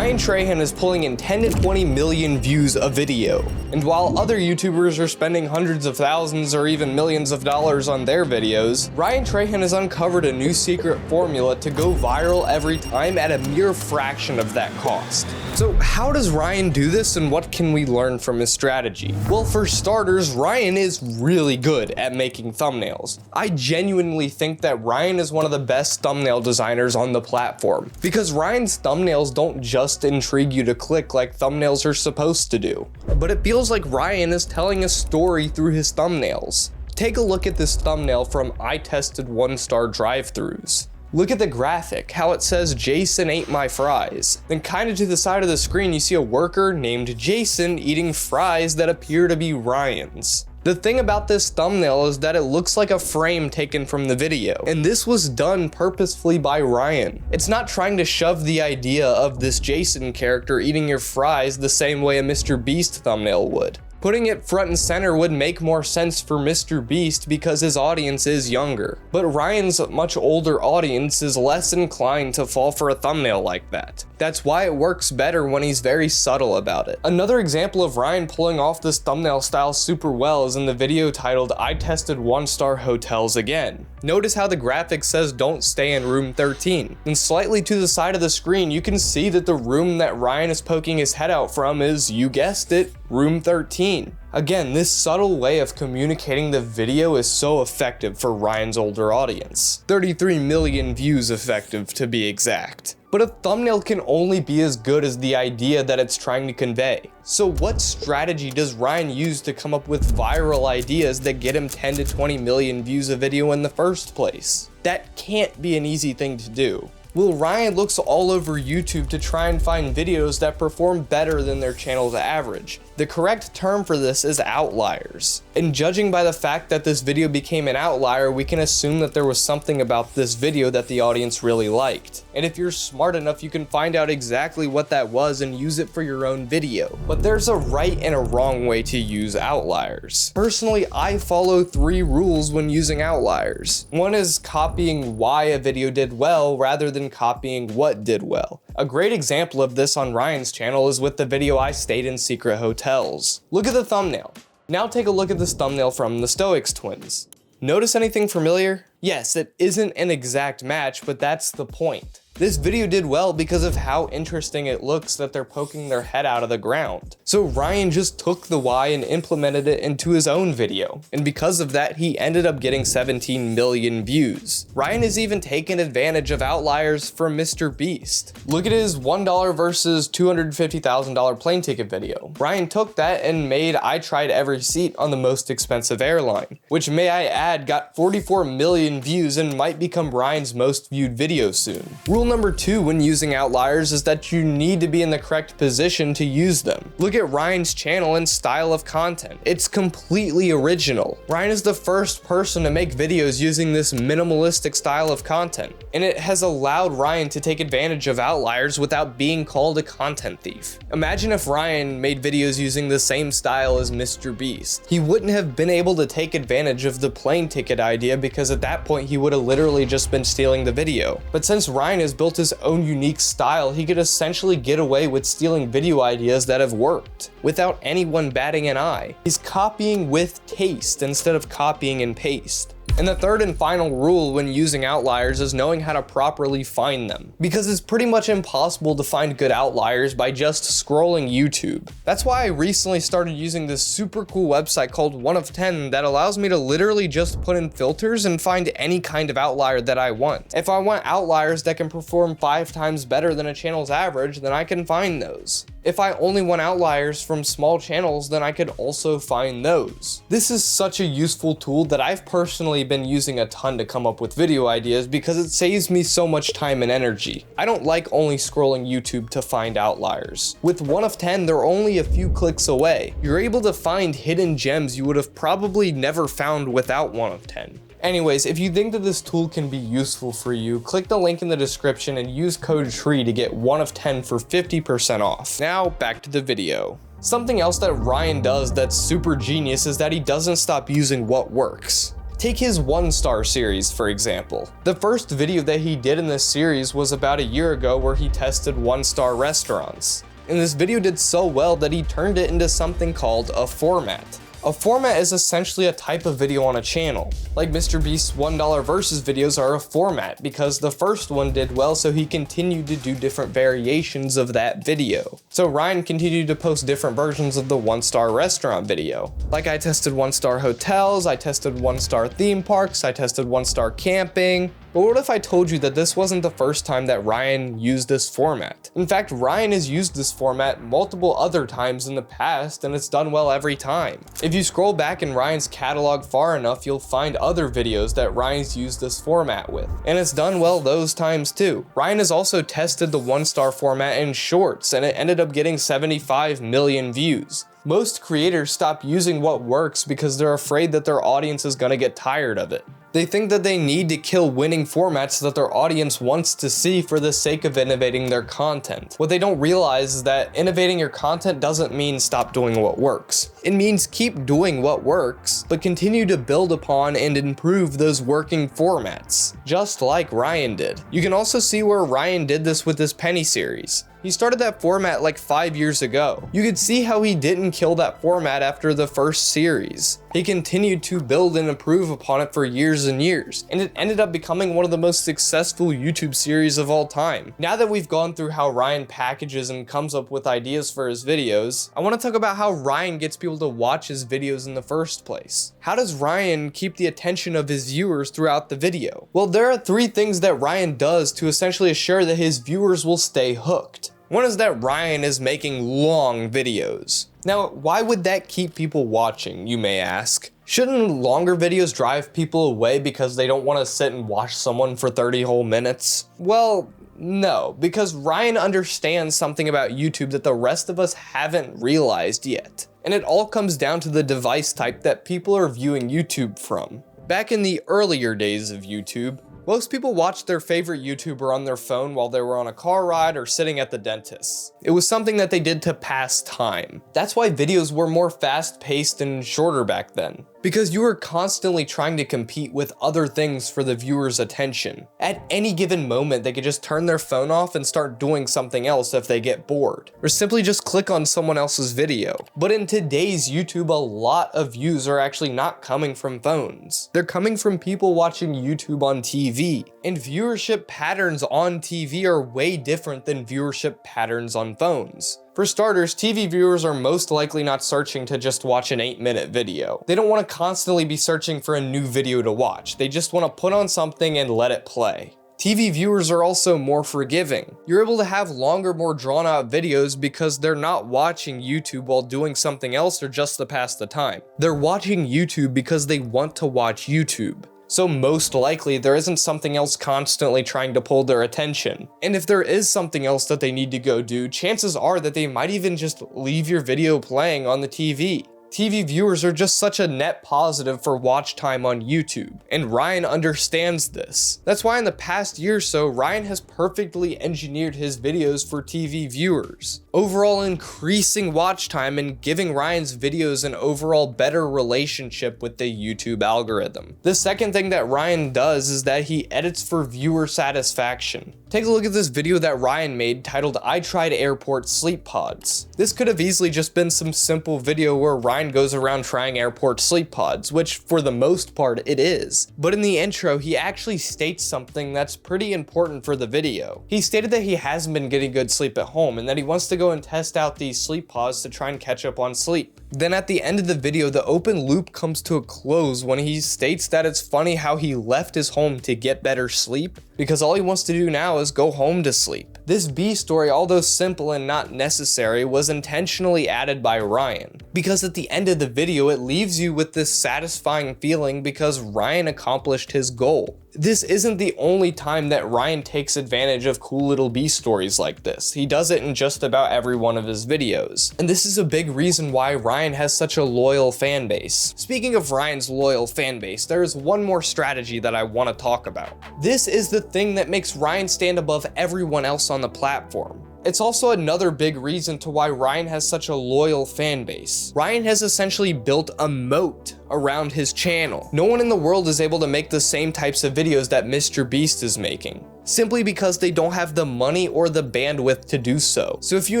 Ryan Trahan is pulling in 10 to 20 million views a video. And while other YouTubers are spending hundreds of thousands or even millions of dollars on their videos, Ryan Trahan has uncovered a new secret formula to go viral every time at a mere fraction of that cost. So how does Ryan do this, and what can we learn from his strategy? Well, for starters, Ryan is really good at making thumbnails. I genuinely think that Ryan is one of the best thumbnail designers on the platform, because Ryan's thumbnails don't just intrigue you to click like thumbnails are supposed to do, but it feels like Ryan is telling a story through his thumbnails. Take a look at this thumbnail from I Tested 1-Star drive-thrus. Look at the graphic, how it says Jason ate my fries. Then kinda to the side of the screen you see a worker named Jason eating fries that appear to be Ryan's. The thing about this thumbnail is that it looks like a frame taken from the video, and this was done purposefully by Ryan. It's not trying to shove the idea of this Jason character eating your fries the same way a Mr. Beast thumbnail would. Putting it front and center would make more sense for Mr. Beast because his audience is younger, but Ryan's much older audience is less inclined to fall for a thumbnail like that. That's why it works better when he's very subtle about it. Another example of Ryan pulling off this thumbnail style super well is in the video titled I Tested 1-Star Hotels Again. Notice how the graphic says don't stay in room 13. And slightly to the side of the screen you can see that the room that Ryan is poking his head out from is, you guessed it, room 13. Again, this subtle way of communicating the video is so effective for Ryan's older audience. 33 million views effective to be exact. But a thumbnail can only be as good as the idea that it's trying to convey. So what strategy does Ryan use to come up with viral ideas that get him 10 to 20 million views a video in the first place? That can't be an easy thing to do. Well, Ryan looks all over YouTube to try and find videos that perform better than their channel's average. The correct term for this is outliers. And judging by the fact that this video became an outlier, we can assume that there was something about this video that the audience really liked. And if you're smart enough, you can find out exactly what that was and use it for your own video. But there's a right and a wrong way to use outliers. Personally, I follow 3 rules when using outliers. One is copying why a video did well rather than copying what did well. A great example of this on Ryan's channel is with the video I stayed in secret hotels. Look at the thumbnail. Now take a look at this thumbnail from the Stoics twins. Notice anything familiar? Yes, it isn't an exact match, but that's the point. This video did well because of how interesting it looks that they're poking their head out of the ground. So Ryan just took the why and implemented it into his own video. And because of that, he ended up getting 17 million views. Ryan has even taken advantage of outliers from Mr. Beast. Look at his $1 versus $250,000 plane ticket video. Ryan took that and made I Tried Every Seat on the most expensive airline, which may I add got 44 million views and might become Ryan's most viewed video soon. Rule number 2 when using outliers is that you need to be in the correct position to use them. Look at Ryan's channel and style of content. It's completely original. Ryan is the first person to make videos using this minimalistic style of content, and it has allowed Ryan to take advantage of outliers without being called a content thief. Imagine if Ryan made videos using the same style as Mr. Beast. He wouldn't have been able to take advantage of the plane ticket idea because at that point he would have literally just been stealing the video. But since Ryan has built his own unique style, he could essentially get away with stealing video ideas that have worked without anyone batting an eye. He's copying with taste instead of copying and paste. And the third and final rule when using outliers is knowing how to properly find them, because it's pretty much impossible to find good outliers by just scrolling YouTube. That's why I recently started using this super cool website called 1 of 10 that allows me to literally just put in filters and find any kind of outlier that I want. If I want outliers that can perform 5 times better than a channel's average, then I can find those. If I only want outliers from small channels, then I could also find those. This is such a useful tool that I've personally been using a ton to come up with video ideas because it saves me so much time and energy. I don't like only scrolling YouTube to find outliers. With 1 of 10, they're only a few clicks away. You're able to find hidden gems you would have probably never found without 1 of 10. Anyways, if you think that this tool can be useful for you, click the link in the description and use code TREE to get 1 of 10 for 50% off. Now, back to the video. Something else that Ryan does that's super genius is that he doesn't stop using what works. Take his 1-star series, for example. The first video that he did in this series was about a year ago where he tested 1-star restaurants. And this video did so well that he turned it into something called a format. A format is essentially a type of video on a channel. Like Mr. Beast's $1 versus videos are a format because the first one did well, so he continued to do different variations of that video. So Ryan continued to post different versions of the 1-star restaurant video. Like I tested 1-star hotels, I tested 1-star theme parks, I tested 1-star camping. But what if I told you that this wasn't the first time that Ryan used this format? In fact, Ryan has used this format multiple other times in the past, and it's done well every time. If you scroll back in Ryan's catalog far enough, you'll find other videos that Ryan's used this format with, and it's done well those times too. Ryan has also tested the 1-star format in shorts, and it ended up getting 75 million views. Most creators stop using what works because they're afraid that their audience is gonna get tired of it. They think that they need to kill winning formats that their audience wants to see for the sake of innovating their content. What they don't realize is that innovating your content doesn't mean stop doing what works. It means keep doing what works, but continue to build upon and improve those working formats, just like Ryan did. You can also see where Ryan did this with his Penny series. He started that format like 5 years ago. You could see how he didn't kill that format after the first series. He continued to build and improve upon it for years and years, and it ended up becoming one of the most successful YouTube series of all time. Now that we've gone through how Ryan packages and comes up with ideas for his videos, I want to talk about how Ryan gets people to watch his videos in the first place. How does Ryan keep the attention of his viewers throughout the video? Well, there are 3 things that Ryan does to essentially assure that his viewers will stay hooked. One is that Ryan is making long videos. Now, why would that keep people watching, you may ask? Shouldn't longer videos drive people away because they don't want to sit and watch someone for 30 whole minutes? Well, no, because Ryan understands something about YouTube that the rest of us haven't realized yet. And it all comes down to the device type that people are viewing YouTube from. Back in the earlier days of YouTube, most people watched their favorite YouTuber on their phone while they were on a car ride or sitting at the dentist. It was something that they did to pass time. That's why videos were more fast-paced and shorter back then, because you were constantly trying to compete with other things for the viewer's attention. At any given moment, they could just turn their phone off and start doing something else if they get bored, or simply just click on someone else's video. But in today's YouTube, a lot of views are actually not coming from phones. They're coming from people watching YouTube on TV. And viewership patterns on TV are way different than viewership patterns on phones. For starters, TV viewers are most likely not searching to just watch an 8-minute video. They don't want to constantly be searching for a new video to watch. They just want to put on something and let it play. TV viewers are also more forgiving. You're able to have longer, more drawn out videos because they're not watching YouTube while doing something else or just to pass the time. They're watching YouTube because they want to watch YouTube. So most likely there isn't something else constantly trying to pull their attention. And if there is something else that they need to go do, chances are that they might even just leave your video playing on the TV. TV viewers are just such a net positive for watch time on YouTube, and Ryan understands this. That's why in the past year or so, Ryan has perfectly engineered his videos for TV viewers, overall increasing watch time and giving Ryan's videos an overall better relationship with the YouTube algorithm. The second thing that Ryan does is that he edits for viewer satisfaction. Take a look at this video that Ryan made titled "I Tried Airport Sleep Pods." This could have easily just been some simple video where Ryan goes around trying airport sleep pods, which for the most part it is. But in the intro, he actually states something that's pretty important for the video. He stated that he hasn't been getting good sleep at home and that he wants to go and test out these sleep pods to try and catch up on sleep. Then at the end of the video, the open loop comes to a close when he states that it's funny how he left his home to get better sleep, because all he wants to do now is go home to sleep. This B story, although simple and not necessary, was intentionally added by Ryan, because at the end of the video it leaves you with this satisfying feeling because Ryan accomplished his goal. This isn't the only time that Ryan takes advantage of cool little B stories like this. He does it in just about every one of his videos. And this is a big reason why Ryan has such a loyal fan base. Speaking of Ryan's loyal fan base, there is one more strategy that I want to talk about. This is the thing that makes Ryan stand above everyone else on the platform. It's also another big reason to why Ryan has such a loyal fan base. Ryan has essentially built a moat around his channel. No one in the world is able to make the same types of videos that Mr. Beast is making, simply because they don't have the money or the bandwidth to do so. So if you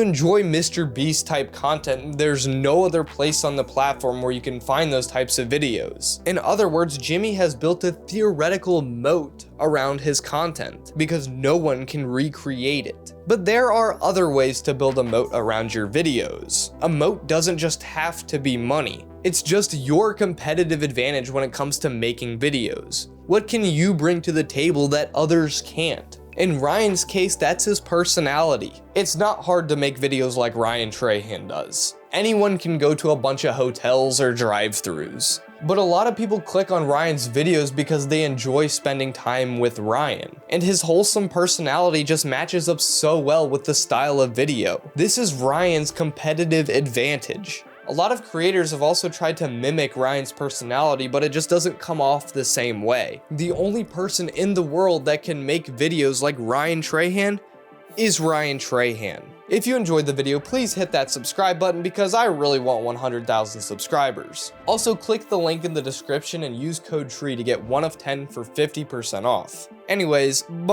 enjoy Mr. Beast type content, there's no other place on the platform where you can find those types of videos. In other words, Jimmy has built a theoretical moat around his content because no one can recreate it. But there are other ways to build a moat around your videos. A moat doesn't just have to be money. It's just your competitive advantage when it comes to making videos. What can you bring to the table that others can't? In Ryan's case, that's his personality. It's not hard to make videos like Ryan Trahan does. Anyone can go to a bunch of hotels or drive-thrus. But a lot of people click on Ryan's videos because they enjoy spending time with Ryan. And his wholesome personality just matches up so well with the style of video. This is Ryan's competitive advantage. A lot of creators have also tried to mimic Ryan's personality, but it just doesn't come off the same way. The only person in the world that can make videos like Ryan Trahan is Ryan Trahan. If you enjoyed the video, please hit that subscribe button because I really want 100,000 subscribers. Also, click the link in the description and use code TREE to get 1 of 10 for 50% off. Anyways, bye!